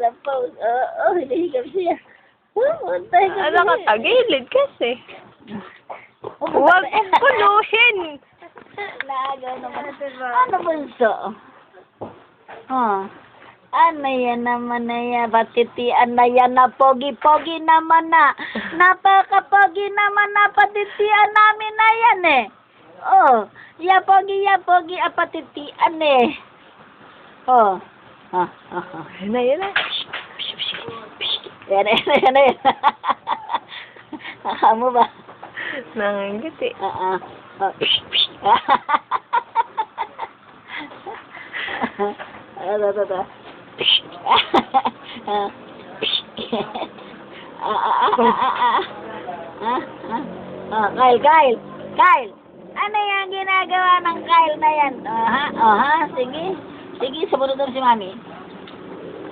ang pose. Oo, hinihigap siya. Untay ka Ano ka, tagilid kasi. Huwag mong puluhin. Naagaw naman. Ano bunso? Ano yan naman na yan? Patitian na yan na pogi-pogi naman na. Napaka-pogi naman na patitian namin na yan eh. Oh, ya pogi, patitian eh. Oh. Yan na, yan na. Yan. Amo ba? Nangangiti. Kyle. Ano yung ginagawa ng Kyle na yan? Sige, sumunod na si Mami.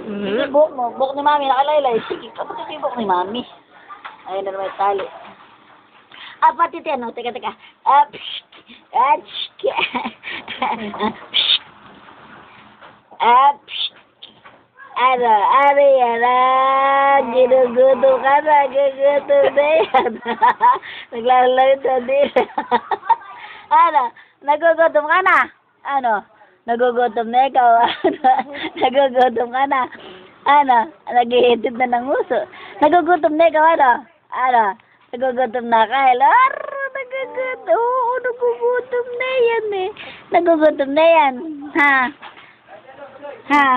Sige, buhok ni Mami, nakalaylay. Sige, kapatid yung buhok ni Mami. Ayun na naman yung tali. Patiti, ano? Teka. Ginugutom ka na, gugutom na yan. Naglalawin sa dila. Nagugutom ka na? Nagugutom na ikaw? Nagugutom ka na? Naghihitid na ng uso. Nagugutom na ikaw, Nagugutom na ka, nagugutom. Oo, nagugutom na yan eh. Nagugutom na yan.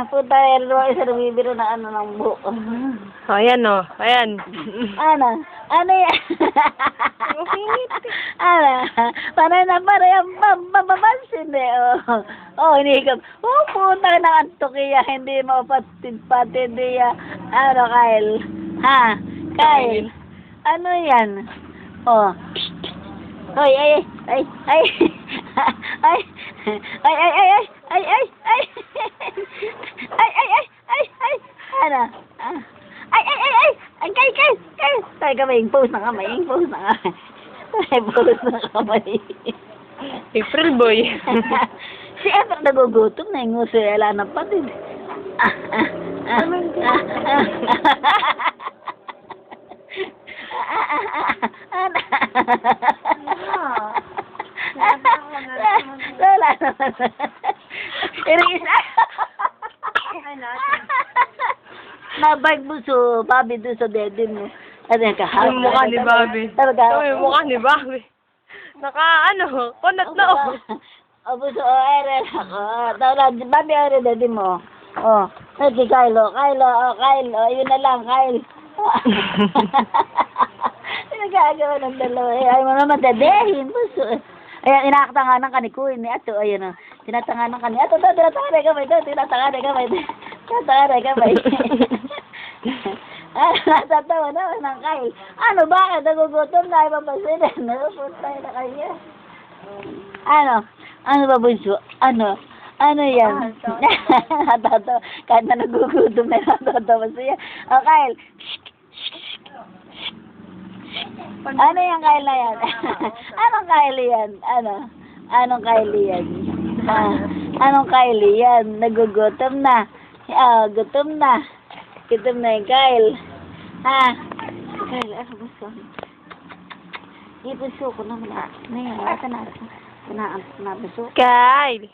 Puta, isa bibiro na ng buhok. Ayan o, ayan. Ano yan? Para yung mababansin eh. Hinihigap. Puta na antokiya, hindi mo patid-patid niya. Kyle? Kyle? Ano yan? Ay. Tay kamay, pose na kamay. April boy. Si April nagugutom na yung nguso, wala na patid. Wala naman. Irisa. Nabag mo so, Bobby doon sa dede mo. Yung mukha ni Bobby. Yung mukha ni Bobby. Kunat na o. Buso, ere ako. Bobby, ere dede mo. Si Kyle, yun na lang, Kyle. Nagagawa ng dalawa. Ay mo naman dadehin. Ayan, inakatanganan ka ni Kuya ni Ato. Ayun o. Tinatanganan ka ni Ato. Tinatanganan ka ba? Natatawa naman ng Kyle. Bakit? Nagugutom na. Ipapasinan. Nagugutom na kanya. Ano ba, bunso? Ano yan? Natatawa. Kahit na nagugutom na, natatawa siya. Kyle. Ano yung Kyle na yan? Anong Kyle yan? Anong Kyle yan? Anong Kyle yan? Nagugutom na. Gutom na. Gutom na yung Kyle. Kyle, ano ba so? Ipuso ko naman. Asa na buso? Kyle.